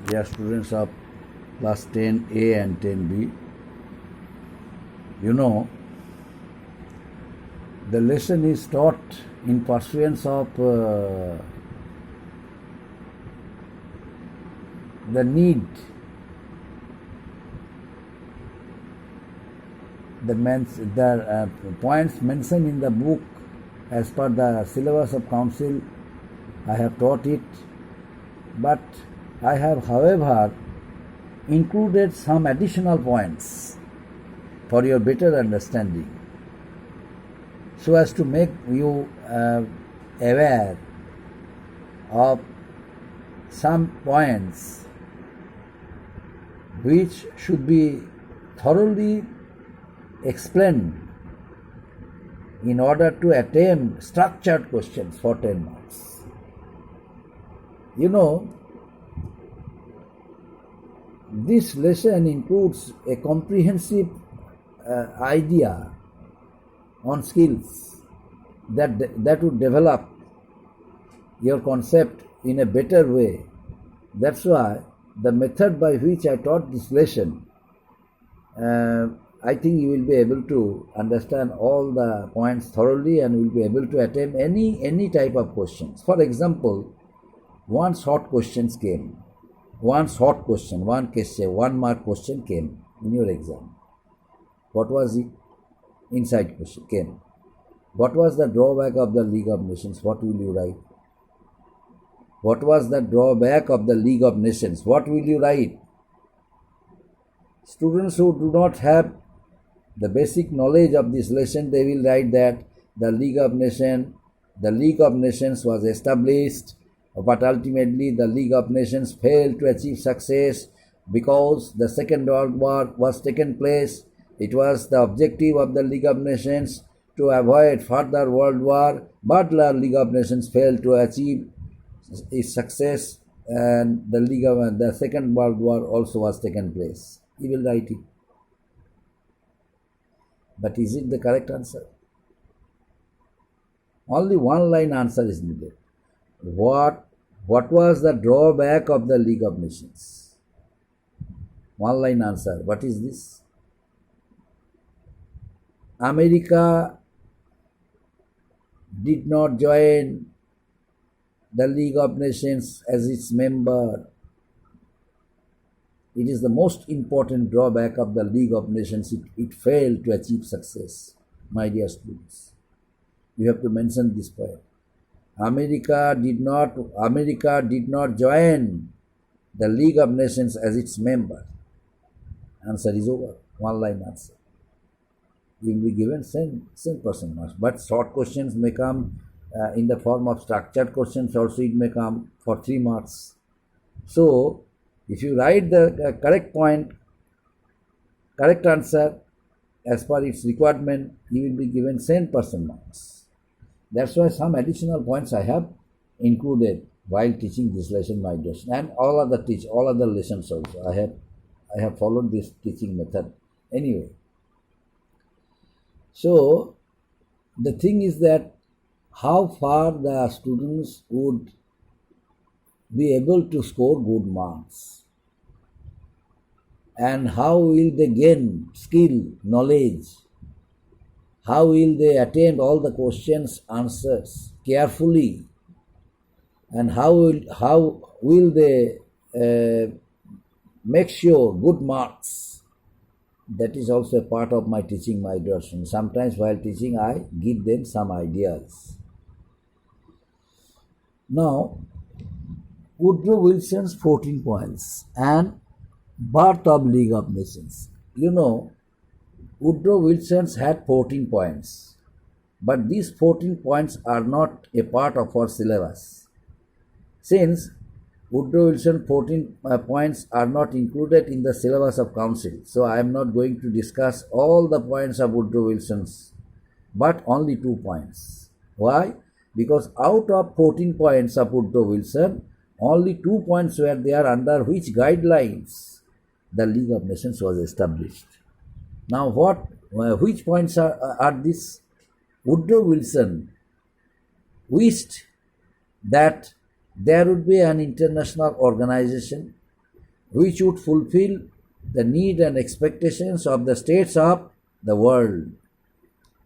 Dear students of class 10A and 10B, you know, the lesson is taught in pursuance of the need, the points mentioned in the book as per the syllabus of council. I have taught it, but I have, however, included some additional points for your better understanding, so as to make you aware of some points which should be thoroughly explained in order to attempt structured questions for 10 marks. You know, this lesson includes a comprehensive idea on skills that would develop your concept in a better way. That's why the method by which I taught this lesson, I think you will be able to understand all the points thoroughly and will be able to attempt any type of questions. For example, one short question came. One short question, one question, 1 mark question came in your exam. What was it? Inside question came. What was the drawback of the League of Nations? What will you write? What was the drawback of the League of Nations? What will you write? Students who do not have the basic knowledge of this lesson, they will write that the League of Nations was established, but ultimately the League of Nations failed to achieve success because the Second World War was taken place. It was the objective of the League of Nations to avoid further World War, but the League of Nations failed to achieve its success, and the Second World War also was taken place. He will write it. But is it the correct answer? Only one line answer is needed. What was the drawback of the League of Nations? One line answer. What is this? America did not join the League of Nations as its member. It is the most important drawback of the League of Nations. It failed to achieve success. My dear students, you have to mention this point. America did not join the League of Nations as its member. Answer is over. One line answer. You will be given 10% marks. But short questions may come in the form of structured questions. Also, it may come for 3 marks. So, if you write the correct answer as per its requirement, you will be given 10% marks. That's why some additional points I have included while teaching this lesson, my dear, and all other lessons also. I have followed this teaching method anyway. So the thing is that how far the students would be able to score good marks, and how will they gain skill, knowledge, how will they attend all the questions, answers carefully, and how will they make sure good marks. That is also a part of my teaching, my dear students. Sometimes while teaching, I give them some ideas. Now, Woodrow Wilson's 14 points and birth of League of Nations. You know, Woodrow Wilson's had 14 points, but these 14 points are not a part of our syllabus. Since Woodrow Wilson's 14 points are not included in the syllabus of council, so I am not going to discuss all the points of Woodrow Wilson's, but only 2 points. Why? Because out of 14 points of Woodrow Wilson, only 2 points were there under which guidelines the League of Nations was established. Now, which points are these? Woodrow Wilson wished that there would be an international organization which would fulfill the need and expectations of the states of the world,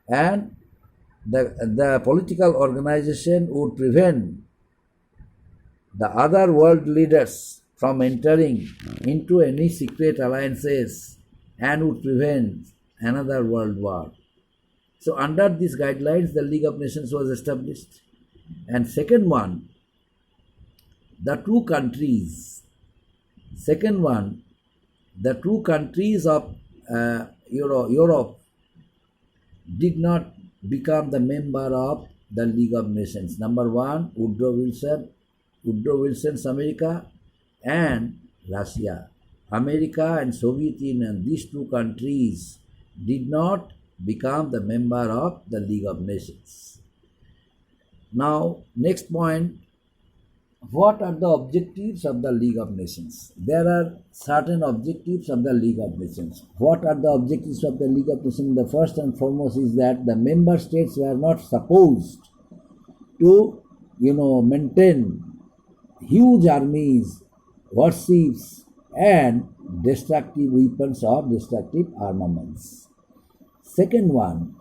and the political organization would prevent the other world leaders from entering into any secret alliances and would prevent another world war. So under these guidelines, the League of Nations was established. And second one, the two countries. Second one, the two countries of Europe did not become the member of the League of Nations. Number one, Woodrow Wilson's America and Russia. America and Soviet Union, these two countries did not become the member of the League of Nations. Now, next point, what are the objectives of the League of Nations? There are certain objectives of the League of Nations. What are the objectives of the League of Nations? The first and foremost is that the member states were not supposed to, maintain huge armies, warships, and destructive weapons or destructive armaments. Second one,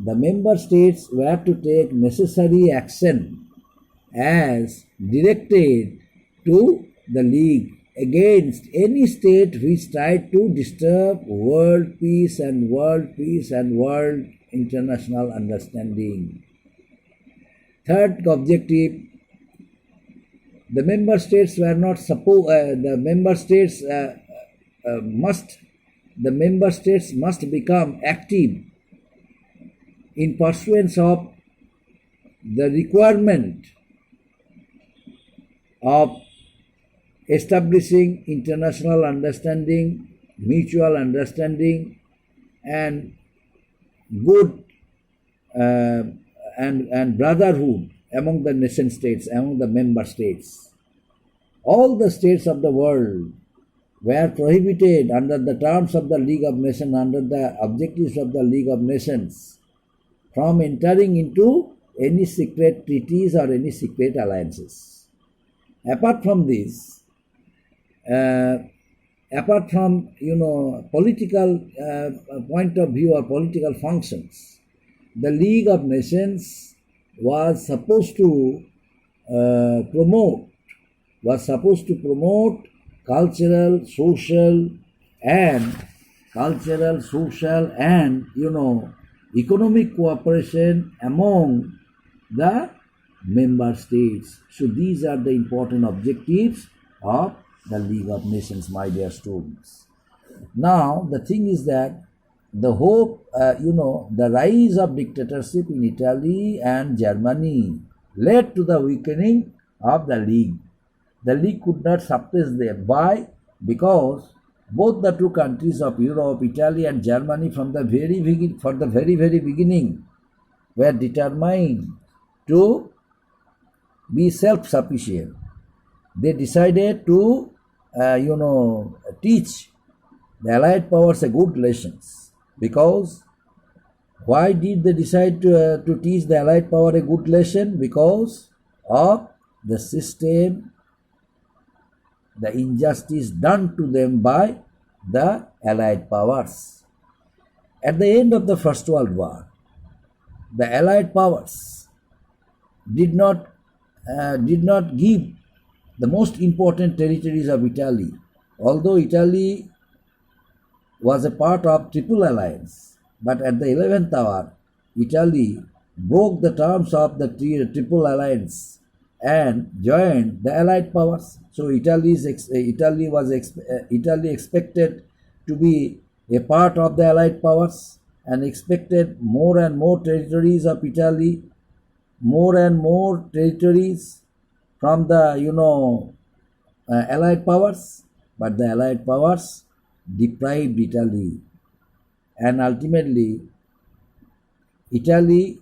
the member states were to take necessary action as directed to the League against any state which tried to disturb world peace and world international understanding. Third objective, the member states were not supposed. The member states must become active in pursuance of the requirement of establishing international understanding, mutual understanding, and good and brotherhood among the nation states, among the member states. All the states of the world were prohibited under the terms of the League of Nations, under the objectives of the League of Nations, from entering into any secret treaties or any secret alliances. Apart from this, apart from political point of view or political functions, the League of Nations was supposed to promote cultural, social, and economic cooperation among the member states. So these are the important objectives of the League of Nations, my dear students. Now the thing is that the rise of dictatorship in Italy and Germany led to the weakening of the League. The League could not suppress them. Why? Because both the two countries of Europe, Italy and Germany, from the very beginning, were determined to be self-sufficient. They decided to, teach the Allied powers a good lessons. Because why did they decide to teach the Allied power a good lesson? Because of the system, the injustice done to them by the Allied powers. At the end of the First World War, the Allied powers did not give the most important territories of Italy. Although Italy was a part of Triple Alliance, but at the 11th hour, Italy broke the terms of the Triple Alliance and joined the Allied powers. So Italy expected to be a part of the Allied powers and expected more and more territories of Italy, more and more territories from the Allied powers, but the Allied powers deprived Italy, and ultimately Italy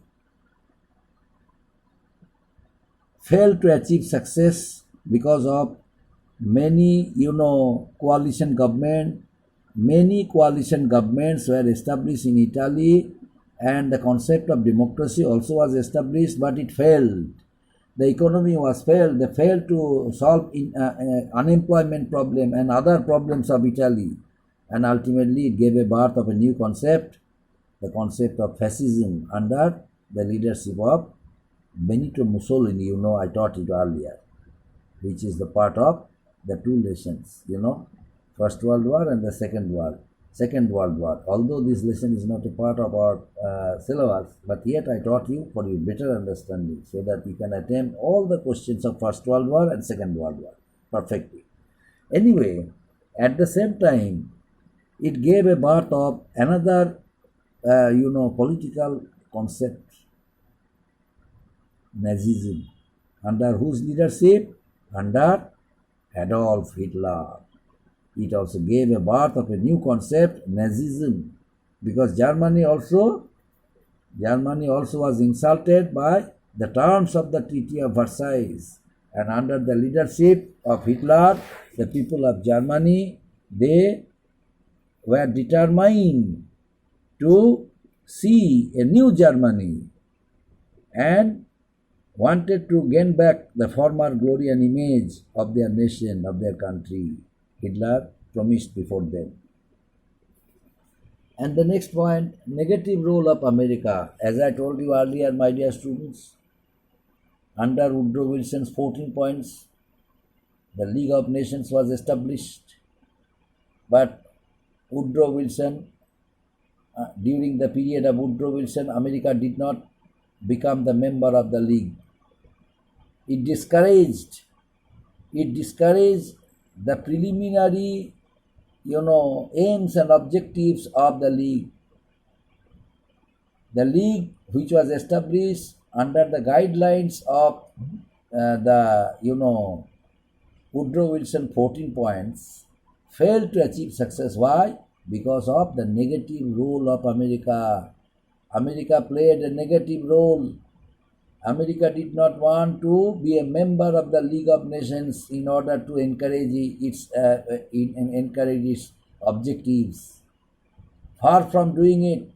failed to achieve success because of many coalition government. Many coalition governments were established in Italy, and the concept of democracy also was established, but it failed the economy was failed. They failed to solve unemployment problem and other problems of Italy, and ultimately it gave a birth of a new concept, the concept of fascism under the leadership of Benito Mussolini. You know, I taught it earlier, which is the part of the two lessons, First World War and the Second World War. Although this lesson is not a part of our syllabus, but yet I taught you for your better understanding, so that you can attempt all the questions of First World War and Second World War perfectly. Anyway, at the same time, it gave a birth of another, political concept, Nazism. Under whose leadership? Under Adolf Hitler. It also gave a birth of a new concept, Nazism, because Germany also was insulted by the terms of the Treaty of Versailles, and under the leadership of Hitler, the people of Germany, they were determined to see a new Germany and wanted to gain back the former glory and image of their nation, of their country. Hitler promised before them. And the next point, negative role of America. As I told you earlier, my dear students, under Woodrow Wilson's 14 points, the League of Nations was established. But Woodrow Wilson, during the period of Woodrow Wilson, America did not become the member of the League. It discouraged the preliminary, aims and objectives of the League. The League, which was established under the guidelines of Woodrow Wilson 14 points, failed to achieve success. Why? Because of the negative role of America. America played a negative role. America did not want to be a member of the League of Nations in order to encourage its objectives. Far from doing it,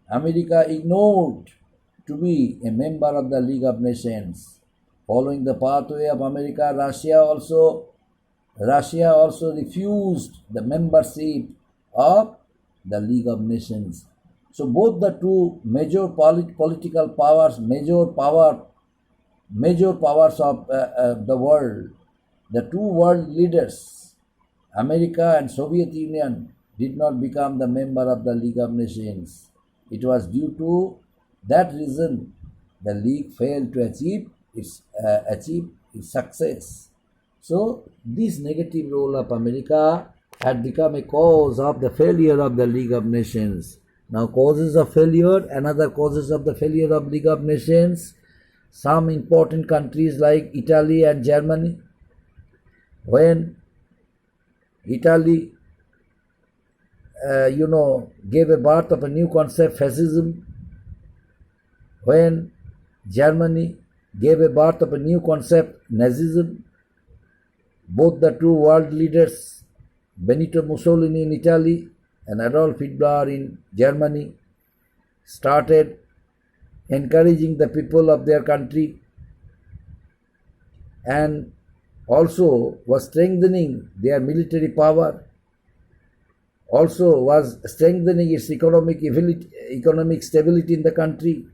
America ignored to be a member of the League of Nations. Following the pathway of America, Russia also refused the membership of the League of Nations. So both the two major political powers, major powers of the world, the two world leaders, America and Soviet Union, did not become the member of the League of Nations. It was due to that reason the League failed to achieve its success. So this negative role of America had become a cause of the failure of the League of Nations. Now, causes of failure, another causes of the failure of League of Nations, some important countries like Italy and Germany. When Italy, gave a birth of a new concept, fascism, when Germany gave a birth of a new concept, Nazism, both the two world leaders, Benito Mussolini in Italy and Adolf Hitler in Germany, started encouraging the people of their country and also was strengthening their military power, also was strengthening its economic stability in the country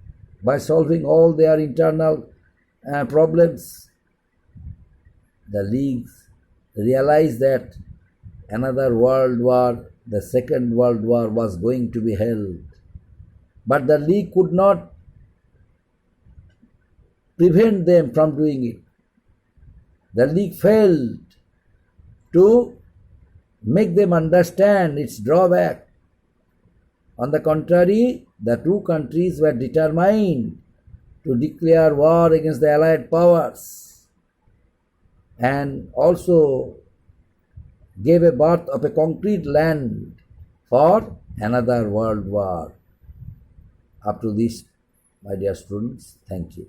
by solving all their internal problems. The League realized that another world war, the Second World War, was going to be held. But the League could not prevent them from doing it. The League failed to make them understand its drawback. On the contrary, the two countries were determined to declare war against the Allied powers and also gave a birth of a concrete land for another world war. Up to this, my dear students, thank you.